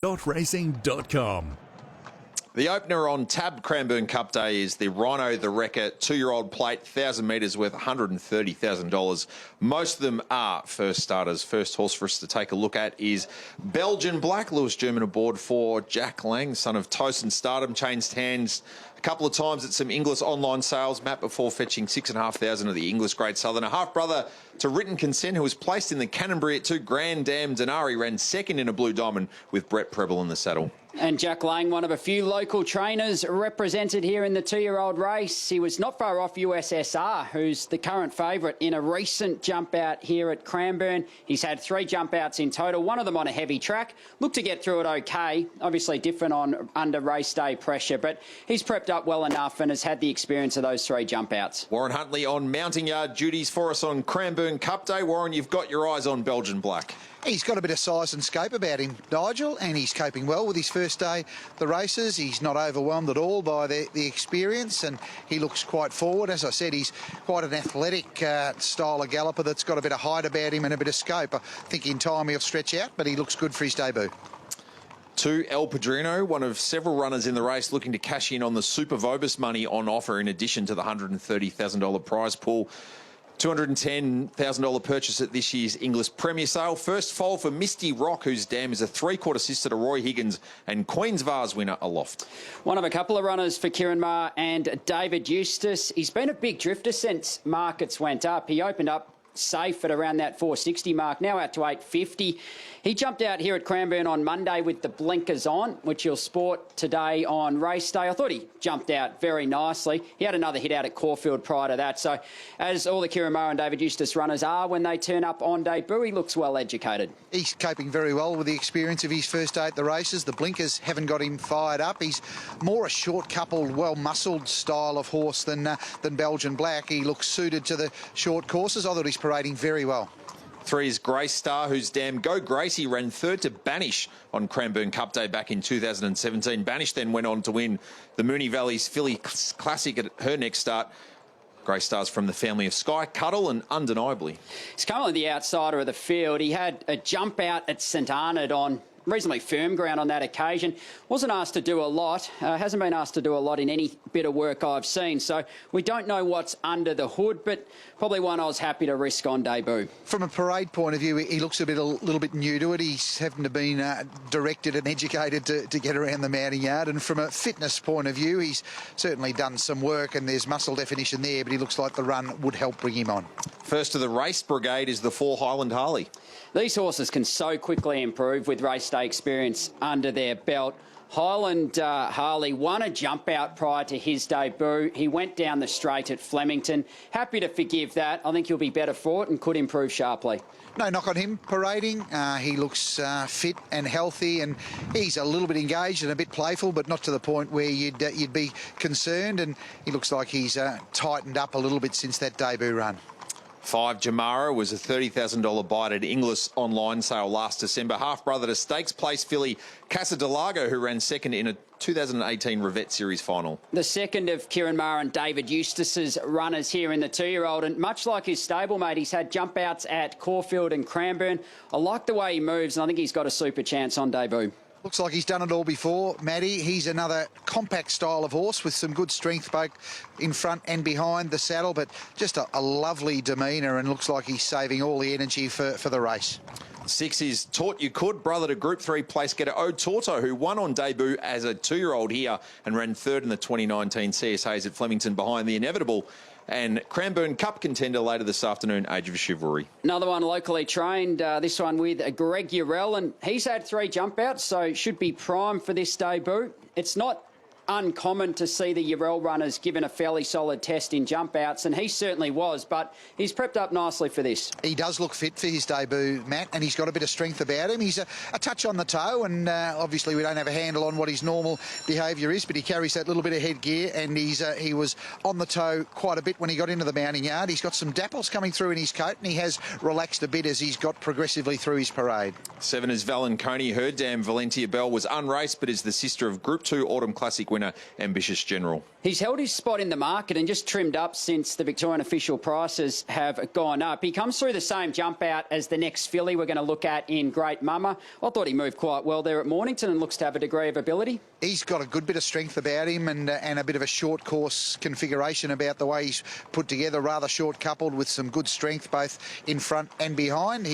Racing.com. The opener on tab Cranbourne Cup Day is the Rhino, the Wrecker, 2-year-old plate, 1,000 metres worth $130,000. Most of them are first starters. First horse for us to take a look at is Belgian Black. Lewis German aboard for Jack Lang, son of Taut and Stardom. Changed hands a couple of times at some Inglis online sales, Matt, before fetching 6,500 of the Inglis Great Southern. A half-brother to Written Consent, who was placed in the Canterbury at 2. Grand Dam Denari ran second in a Blue Diamond with Brett Preble in the saddle. And Jack Lang, one of a few local trainers represented here in the 2-year-old race. He was not far off USSR, who's the current favourite in a recent jump out here at Cranbourne. He's had 3 jump outs in total, one of them on a heavy track. Looked to get through it okay. Obviously different on under race day pressure, but he's prepped up well enough and has had the experience of those 3 jump outs. Warren Huntley on mounting yard duties for us on Cranbourne Cup Day. Warren, you've got your eyes on Belgian Black. He's got a bit of size and scope about him, Nigel, and he's coping well with his first day the races. He's not overwhelmed at all by the experience, and he looks quite forward. As I said, he's quite an athletic style of galloper that's got a bit of height about him and a bit of scope. I think in time he'll stretch out, but he looks good for his debut. 2, El Padrino, one of several runners in the race looking to cash in on the Super Vobis money on offer in addition to the $130,000 prize pool. $210,000 purchase at this year's Inglis Premier Sale. First foal for Misty Rock, whose dam is a 3/4 sister to Roy Higgins and Queen's Vase winner Aloft. One of a couple of runners for Kieran Maher and David Eustace. He's been a big drifter since markets went up. He opened up safe at around that 460 mark, now out to 850. He jumped out here at Cranbourne on Monday with the blinkers on, which he'll sport today on race day. I thought he jumped out very nicely. He had another hit out at Caulfield prior to that. So as all the Kieran Maher and David Eustace runners are when they turn up on debut, he looks well educated. He's coping very well with the experience of his first day at the races. The blinkers haven't got him fired up. He's more a short-coupled, well-muscled style of horse than Belgian Black. He looks suited to the short courses. I thought he's parading very well. 3 is Grace Star, whose dam Go Gracie ran 3rd to Banish on Cranbourne Cup Day back in 2017. Banish then went on to win the Moonee Valley's Philly Classic at her next start. Grace Star's from the family of Sky Cuddle, and undeniably he's currently the outsider of the field. He had a jump out at St Arnaud on reasonably firm ground on that occasion. Wasn't asked to do a lot. Hasn't been asked to do a lot in any bit of work I've seen. So we don't know what's under the hood, but probably one I was happy to risk on debut. From a parade point of view, he looks a little bit new to it. He's having to been directed and educated to get around the mounting yard. And from a fitness point of view, he's certainly done some work and there's muscle definition there, but he looks like the run would help bring him on. First of the race brigade is the 4 Highland Harley. These horses can so quickly improve with race day experience under their belt. Highland Harley won a jump out prior to his debut. He went down the straight at Flemington. Happy to forgive that. I think he'll be better for it and could improve sharply. No knock on him parading. He looks fit and healthy, and he's a little bit engaged and a bit playful, but not to the point where you'd be concerned. And he looks like he's tightened up a little bit since that debut run. 5 Jamara was a $30,000 bite at Inglis online sale last December. Half-brother to Stakes Place filly Casa de Lago, who ran second in a 2018 Revette Series final. The second of Kieran Maher and David Eustace's runners here in the 2-year-old, and much like his stablemate, he's had jump outs at Caulfield and Cranbourne. I like the way he moves, and I think he's got a super chance on debut. Looks like he's done it all before, Matty. He's another compact style of horse with some good strength both in front and behind the saddle, but just a lovely demeanour, and looks like he's saving all the energy for the race. 6 is Taut You Could, brother to Group 3 place getter O Torto, who won on debut as a 2-year-old here and ran 3rd in the 2019 CSAs at Flemington behind the inevitable and Cranbourne Cup contender later this afternoon, Age of Chivalry. Another one locally trained, this one with Greg Urell, and he's had 3 jump outs, so should be primed for this debut. It's not uncommon to see the Urell runners given a fairly solid test in jump outs, and he certainly was, but he's prepped up nicely for this. He does look fit for his debut, Matt, and he's got a bit of strength about him. He's a touch on the toe, and obviously we don't have a handle on what his normal behaviour is, but he carries that little bit of headgear, and he was on the toe quite a bit when he got into the mounting yard. He's got some dapples coming through in his coat, and he has relaxed a bit as he's got progressively through his parade. 7 is Valenconi. Her dam Valentia Bell was unraced, but is the sister of Group 2 Autumn Classic winner winner, Ambitious General. He's held his spot in the market and just trimmed up since the Victorian official prices have gone up. He comes through the same jump out as the next filly we're going to look at in Great Mama. I thought he moved quite well there at Mornington and looks to have a degree of ability. He's got a good bit of strength about him and a bit of a short course configuration about the way he's put together, rather short coupled with some good strength both in front and behind.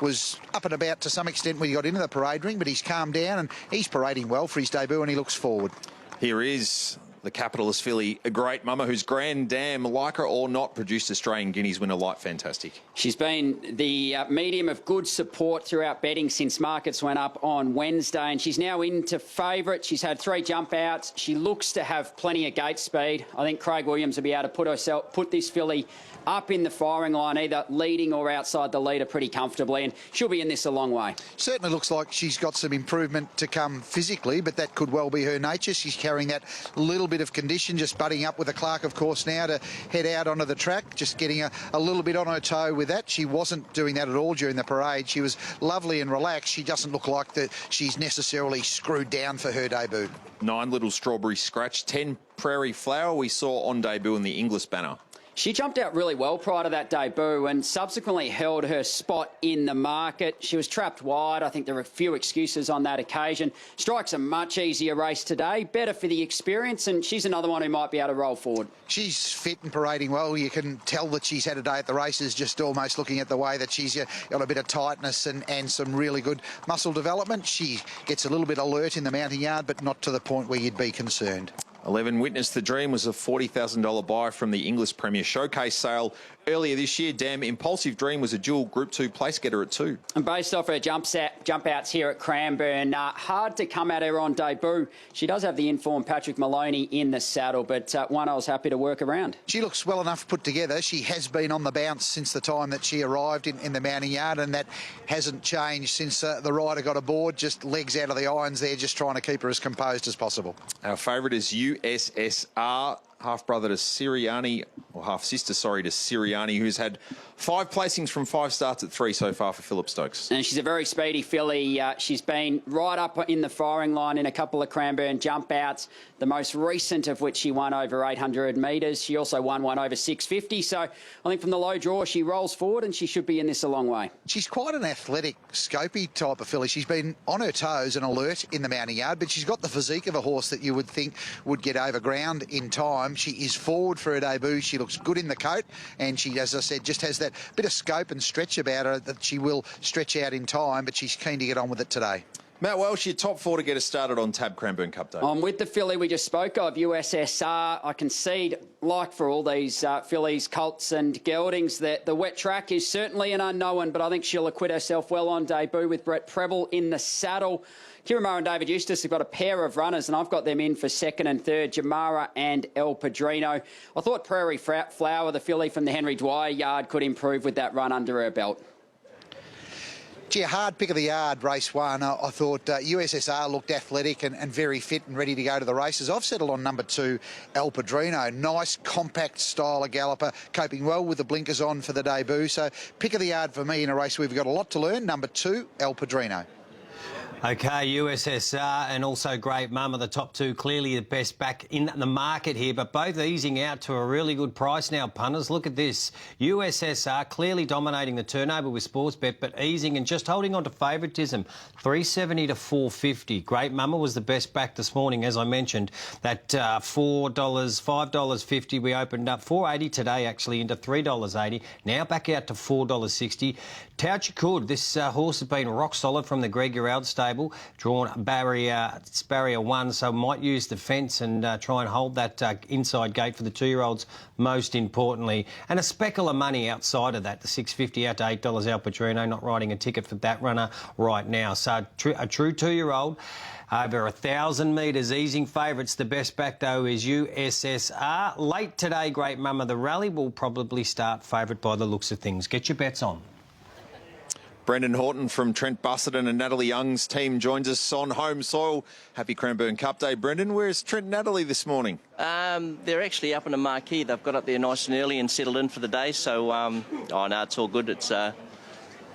Was up and about to some extent when he got into the parade ring, but he's calmed down and he's parading well for his debut and he looks forward. Here is the capitalist filly, a Great Mama, whose Grand Dam, like her or not, produced Australian Guineas winner Light Fantastic. She's been the medium of good support throughout betting since markets went up on Wednesday, and she's now into favourite. She's had 3 jump outs. She looks to have plenty of gate speed. I think Craig Williams will be able to put this filly up in the firing line, either leading or outside the leader pretty comfortably, and she'll be in this a long way. Certainly looks like she's got some improvement to come physically, but that could well be her nature. She's carrying that little bit of condition, just butting up with a Clark, of course, now to head out onto the track, just getting a little bit on her toe with that. She wasn't doing that at all during the parade. She was lovely and relaxed. She doesn't look like that she's necessarily screwed down for her debut. 9 Little Strawberry Scratch, 10 Prairie Flower we saw on debut in the Inglis banner. She jumped out really well prior to that debut and subsequently held her spot in the market. She was trapped wide. I think there were a few excuses on that occasion. Strikes a much easier race today, better for the experience, and she's another one who might be able to roll forward. She's fit and parading well. You can tell that she's had a day at the races, just almost looking at the way that she's got a bit of tightness and some really good muscle development. She gets a little bit alert in the mounting yard, but not to the point where you'd be concerned. 11 Witness the Dream was a $40,000 buy from the Inglis Premier Showcase sale earlier this year. Damn Impulsive Dream was a dual Group 2 place getter at 2. And based off her jump outs here at Cranbourne, hard to come at her on debut. She does have the informed Patrick Maloney in the saddle, but one I was happy to work around. She looks well enough put together. She has been on the bounce since the time that she arrived in the mounting yard, and that hasn't changed since the rider got aboard. Just legs out of the irons there, just trying to keep her as composed as possible. Our favourite is USSR, half-brother to Siriani, or half-sister, sorry, to Siriani, who's had 5 placings from 5 starts at 3 so far for Phillip Stokes. And she's a very speedy filly. She's been right up in the firing line in a couple of Cranbourne jump outs, the most recent of which she won over 800 metres. She also won one over 650. So I think from the low draw, she rolls forward and she should be in this a long way. She's quite an athletic, scopy type of filly. She's been on her toes and alert in the mounting yard, but she's got the physique of a horse that you would think would get over ground in time. She is forward for her debut. She looks good in the coat, and she, as I said, just has that bit of scope and stretch about her that she will stretch out in time, but she's keen to get on with it today. Matt Welsh, your top 4 to get us started on Tab Cranbourne Cup Day. I'm with the filly we just spoke of, USSR. I concede, like for all these fillies, colts and geldings, that the wet track is certainly an unknown, but I think she'll acquit herself well on debut with Brett Preble in the saddle. Kieran and David Eustace have got a pair of runners, and I've got them in for 2nd and 3rd, Jamara and El Padrino. I thought Prairie Flower, the filly from the Henry Dwyer yard, could improve with that run under her belt. Gee, a hard pick of the yard, race 1. I thought USSR looked athletic and very fit and ready to go to the races. I've settled on number 2, El Padrino. Nice, compact style of galloper, coping well with the blinkers on for the debut. So pick of the yard for me in a race we've got a lot to learn. Number 2, El Padrino. Okay, USSR and also Great Mama, the top 2, clearly the best back in the market here, but both easing out to a really good price now, punters. Look at this. USSR clearly dominating the turnover with Sportsbet, but easing and just holding on to favouritism, $3.70 to $4.50. Great Mama was the best back this morning, as I mentioned. That $5.50 we opened up, $4.80 today actually into $3.80. Now back out to $4.60. Taut, this horse has been rock solid from the Greg Urald stable. Drawn barrier 1, so might use the fence and try and hold that inside gate for the 2-year-olds, most importantly. And a speckle of money outside of that, the $6.50 out to $8 El Padrino, not writing a ticket for that runner right now. So a true 2-year-old. Over 1,000 metres, easing favourites. The best back, though, is USSR. Late today, Great Mama. The rally will probably start favourite by the looks of things. Get your bets on. Brendan Horton from Trent Busserton and Natalie Young's team joins us on home soil. Happy Cranbourne Cup Day. Brendan, where's Trent and Natalie this morning? They're actually up in the marquee. They've got up there nice and early and settled in for the day. So, oh no, it's all good. It's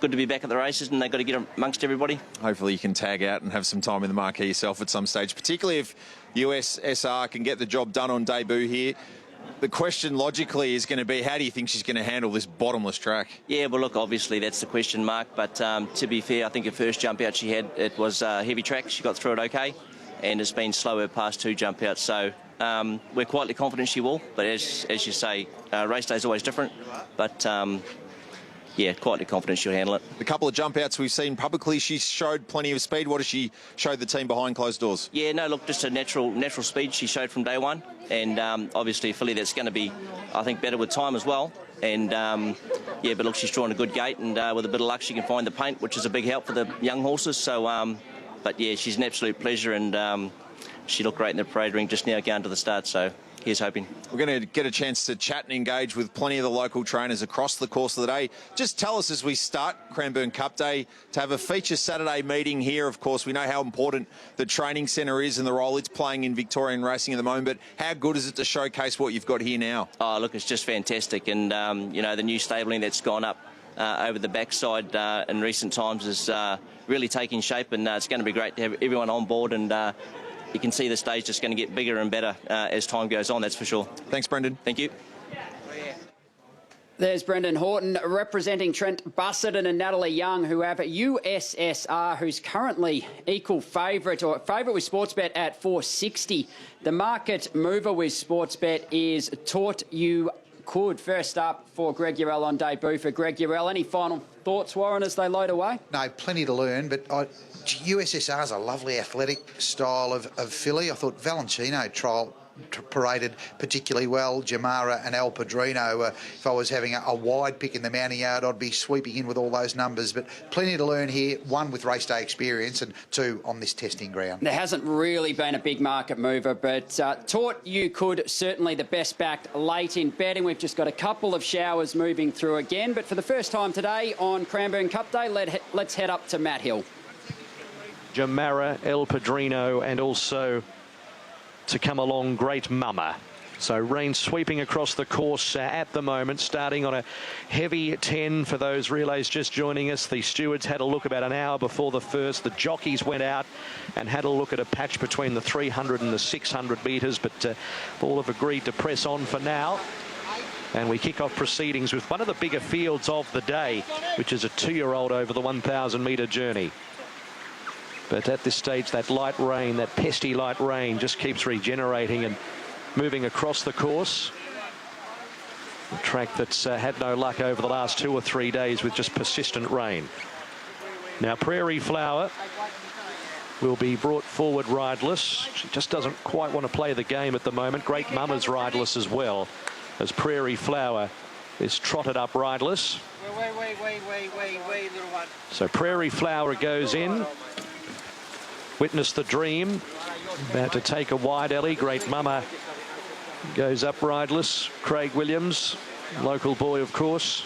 good to be back at the races, and they've got to get amongst everybody. Hopefully you can tag out and have some time in the marquee yourself at some stage, particularly if USSR can get the job done on debut here. The question logically is going to be, how do you think she's going to handle this bottomless track? Yeah, well, look, obviously that's the question mark, but to be fair, I think her first jump out she had, it was heavy track. She got through it okay, and it's been slower past 2 jump outs, so we're quietly confident she will, but as you say, race day is always different, but yeah, quietly confident she'll handle it. The couple of jump outs we've seen publicly, she showed plenty of speed. What has she showed the team behind closed doors? Yeah, no, look, just a natural speed she showed from day one, and obviously a filly that's going to be, I think, better with time as well. And yeah, but look, she's drawn a good gate, and with a bit of luck she can find the paint, which is a big help for the young horses. So, but yeah, she's an absolute pleasure, and she looked great in the parade ring just now going to the start, so here's hoping. We're going to get a chance to chat and engage with plenty of the local trainers across the course of the day. Just tell us, as we start Cranbourne Cup Day, to have a feature Saturday meeting here. Of course, we know how important the training centre is and the role it's playing in Victorian racing at the moment, but how good is it to showcase what you've got here now? Oh, look, it's just fantastic, and you know, the new stabling that's gone up over the backside in recent times is really taking shape, and it's going to be great to have everyone on board, and you can see the stage just going to get bigger and better as time goes on, that's for sure. Thanks, Brendan. Thank you. There's Brendan Horton representing Trent Busserton and Natalie Young, who have USSR, who's currently equal favourite, or favourite with Sportsbet at 460. The market mover with Sportsbet is Taut. You could. First up for Greg Urell on debut for Greg Urell. Any final thoughts, Warren, as they load away? No, plenty to learn, but USSR is a lovely athletic style of filly. I thought Valenconi paraded particularly well. Jamara and El Padrino, if I was having a wide pick in the mounting yard, I'd be sweeping in with all those numbers. But plenty to learn here, 1 with race day experience and 2 on this testing ground. There hasn't really been a big market mover, but Taut You Could, certainly the best backed late in betting. We've just got a couple of showers moving through again, but for the first time today on Cranbourne Cup Day, let's head up to Matt Hill. Jamara, El Padrino, and also to come along, Great Mama. So rain sweeping across the course at the moment, starting on a heavy 10 for those relays just joining us. The stewards had a look about an hour before the first. The jockeys went out and had a look at a patch between the 300 and the 600 metres, but all have agreed to press on for now. And we kick off proceedings with one of the bigger fields of the day, which is a 2-year-old over the 1,000-metre journey. But at this stage, that light rain, that pesky light rain, just keeps regenerating and moving across the course. A track that's had no luck over the last 2 or 3 days with just persistent rain. Now, Prairie Flower will be brought forward rideless. She just doesn't quite want to play the game at the moment. Great Mama's rideless as well, as Prairie Flower is trotted up rideless. Wait, little one. So Prairie Flower goes in. Witness the Dream, about to take a wide alley. Great Mama goes up rideless. Craig Williams, local boy, of course,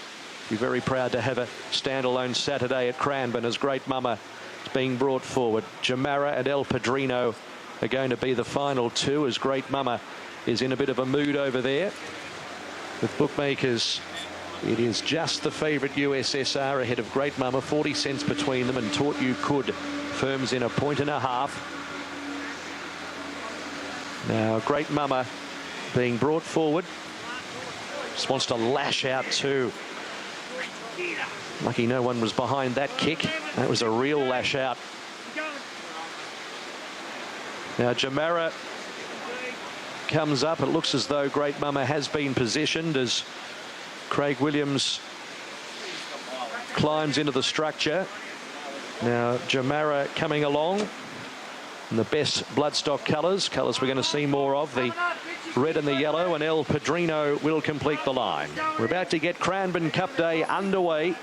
be very proud to have a standalone Saturday at Cranbourne as Great Mama is being brought forward. Jamara and El Padrino are going to be the final 2, as Great Mama is in a bit of a mood over there. With bookmakers, it is just the favourite USSR ahead of Great Mama, 40 cents between them, and Taut You Could firms in 1.5 points. Now, Great Mama being brought forward. Just wants to lash out too. Lucky no one was behind that kick. That was a real lash out. Now, Jamara comes up. It looks as though Great Mama has been positioned as Craig Williams climbs into the structure. Now, Jamara coming along in the best bloodstock colours we're going to see more of, the red and the yellow, and El Padrino will complete the line. We're about to get Cranbourne Cup Day underway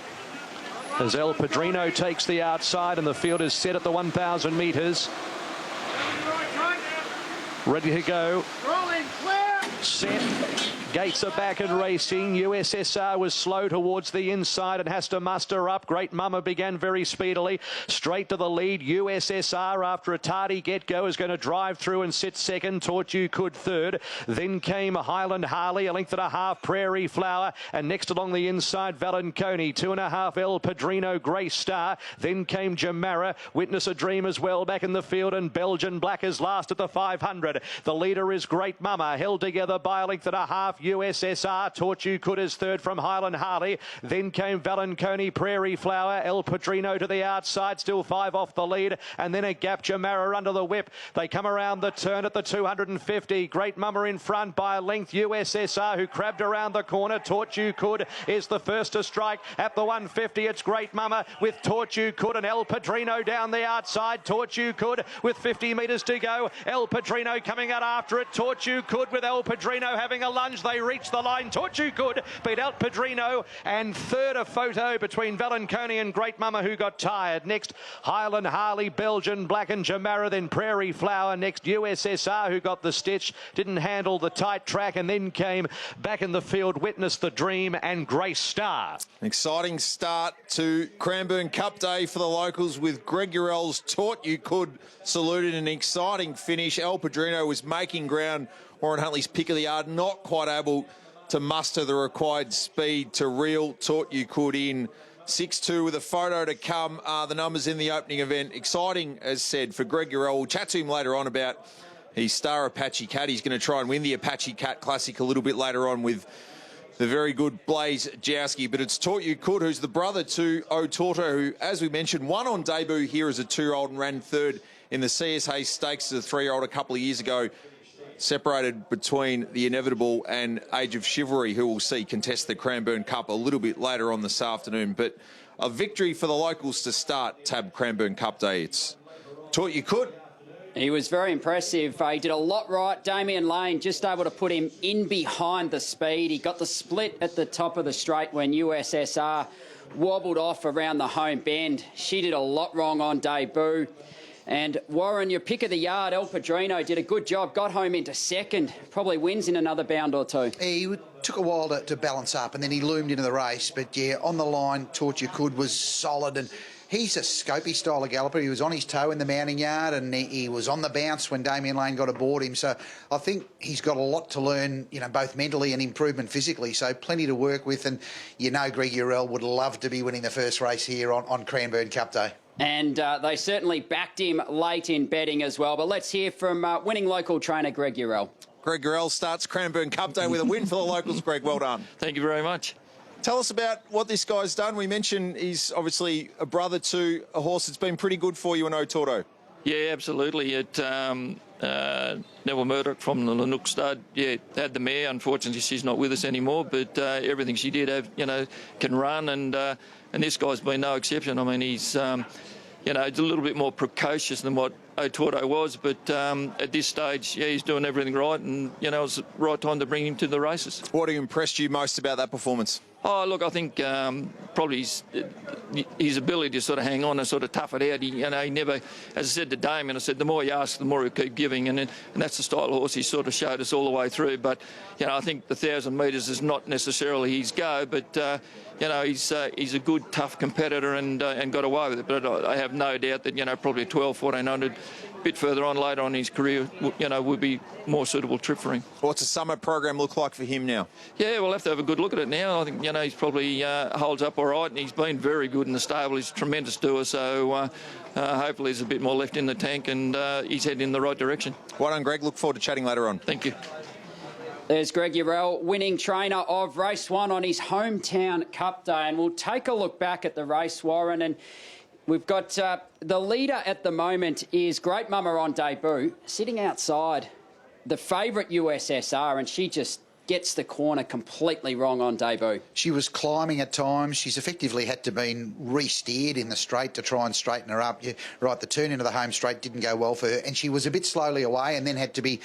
as El Padrino takes the outside, and the field is set at the 1,000 metres. Ready to go. Set. Gates are back and racing. USSR was slow towards the inside and has to muster up. Great Mama began very speedily. Straight to the lead. USSR, after a tardy get-go, is going to drive through and sit second. Taut You Could third. Then came Highland Harley, a length and a half, Prairie Flower. And next along the inside, Valenconi, 2.5 Padrino, Grey Star. Then came Jamara, Witness a Dream as well back in the field, and Belgian Black is last at the 500. The leader is Great Mama, held together by a length and a half. USSR, Taut You Could is third from Highland Harley. Then came Valenconi, Prairie Flower, El Padrino to the outside, still 5 off the lead, and then a gap, Jamara under the whip. They come around the turn at the 250. Great Mama in front by a length. USSR, who crabbed around the corner. Taut You Could is the first to strike at the 150. It's Great Mama with Taut You Could and El Padrino down the outside. Taut You Could with 50 metres to go. El Padrino coming out after it. Taut You Could with El Padrino having a lunge. They reach the line. Taut You Could beat El Padrino, and third a photo between Valenconi and Great Mama, who got tired. Next, Highland Harley, Belgian Black and Jamara, then Prairie Flower. Next, USSR, who got the stitch, didn't handle the tight track, and then came back in the field, Witness the Dream and Grey Star. An exciting start to Cranbourne Cup Day for the locals, with Greg Urell's Taut You Could saluted. An exciting finish. El Padrino was making ground. Warren Huntley's pick of the yard, not quite able to muster the required speed to reel Taut You Could in. 6-2 with a photo to come. The numbers in the opening event. Exciting, as said, for Greg Urell. We'll chat to him later on about his Star Apache Cat. He's going to try and win the Apache Cat Classic a little bit later on with the very good Blaze Jowski. But it's Taut You Could, who's the brother to O'Torto, who, as we mentioned, won on debut here as a 2-year-old and ran third in the CS Hayes Stakes as a 3-year-old a couple of years ago. Separated between the Inevitable and Age of Chivalry, who will see contest the Cranbourne Cup a little bit later on this afternoon. But a victory for the locals to start Tab Cranbourne Cup Day. It's Taut You Could. He was very impressive. He did a lot right. Damien Lane just able to put him in behind the speed. He got the split at the top of the straight when USSR wobbled off around the home bend. She did a lot wrong on debut. And Warren, your pick of the yard, El Padrino, did a good job, got home into second, probably wins in another bound or two. He took a while to balance up, and then he loomed into the race. But, yeah, on the line, Taut You Could was solid. And he's a scopy style of galloper. He was on his toe in the mounting yard, and he was on the bounce when Damien Lane got aboard him. So I think he's got a lot to learn, you know, both mentally and improvement physically. So plenty to work with. And, you know, Greg Urell would love to be winning the first race here on Cranbourne Cup Day. And they certainly backed him late in betting as well. But let's hear from winning local trainer Greg Urell. Greg Urell starts Cranbourne Cup Day with a win for the locals. Greg, well done. Thank you very much. Tell us about what this guy's done. We mentioned he's obviously a brother to a horse that's been pretty good for you in O'Torto. Yeah, absolutely. Neville Murdoch from the Lanuk stud, had the mare. Unfortunately, she's not with us anymore, but everything she did have, can run, and this guy's been no exception. I mean, he's, it's a little bit more precocious than what O'Torto was, but at this stage, he's doing everything right, and, it was the right time to bring him to the races. What impressed you most about that performance? Oh, look, I think probably his ability to sort of hang on and sort of tough it out. He never, as I said to Damien, I said, the more you ask, the more he'll keep giving. And that's the style of horse he sort of showed us all the way through. But, I think the 1,000 metres is not necessarily his go, but, he's a good, tough competitor and got away with it. But I have no doubt that, probably 12, 1400, a bit further on later on in his career, would be more suitable trip for him. What's the summer program look like for him now? Yeah, we'll have to have a good look at it now. I think, he's probably holds up all right, and he's been very good in the stable. He's a tremendous doer, so hopefully there's a bit more left in the tank, and he's heading in the right direction. Well done, Greg. Look forward to chatting later on. Thank you. There's Greg Urell, winning trainer of race 1 on his hometown Cup Day. And we'll take a look back at the race, Warren, and we've got the leader at the moment is Great Mama on debut, sitting outside the favourite USSR, and she just gets the corner completely wrong on debut. She was climbing at times. She's effectively had to been re-steered in the straight to try and straighten her up. Yeah, right, the turn into the home straight didn't go well for her, and she was a bit slowly away and then had to be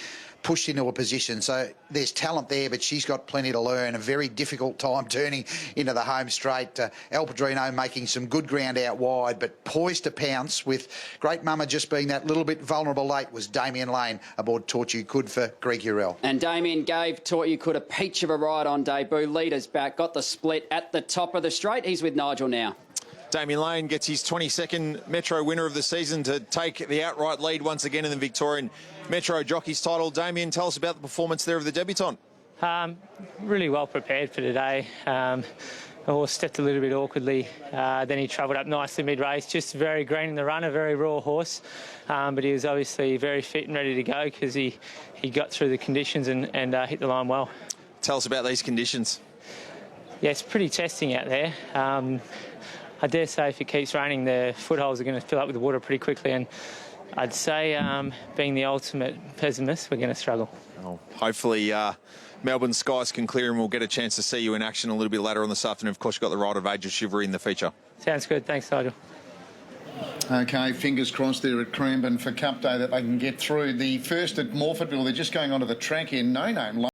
pushed into a position. So there's talent there, but she's got plenty to learn. A very difficult time turning into the home straight. Padrino making some good ground out wide, but poised to pounce with Great Mama just being that little bit vulnerable late was Damien Lane aboard Taut for Greg Urell. And Damien gave Taut a peach of a ride on debut. Leaders back, got the split at the top of the straight. He's with Nigel now. Damien Lane gets his 22nd Metro winner of the season to take the outright lead once again in the Victorian Metro Jockeys title. Damien, tell us about the performance there of the debutant. Really well prepared for today. The horse stepped a little bit awkwardly, then he travelled up nicely mid-race, just very green in the run, a very raw horse, but he was obviously very fit and ready to go because he got through the conditions and hit the line well. Tell us about these conditions. Yeah, it's pretty testing out there. I dare say if it keeps raining, the footholes are going to fill up with water pretty quickly, and I'd say, being the ultimate pessimist, we're going to struggle. Well, hopefully Melbourne skies can clear and we'll get a chance to see you in action a little bit later on this afternoon. Of course, you've got the Ride of Age of Chivalry in the feature. Sounds good. Thanks, Nigel. OK, fingers crossed there at Cranbourne for Cup Day that they can get through. The first at Morfordville, they're just going onto the track here. No name.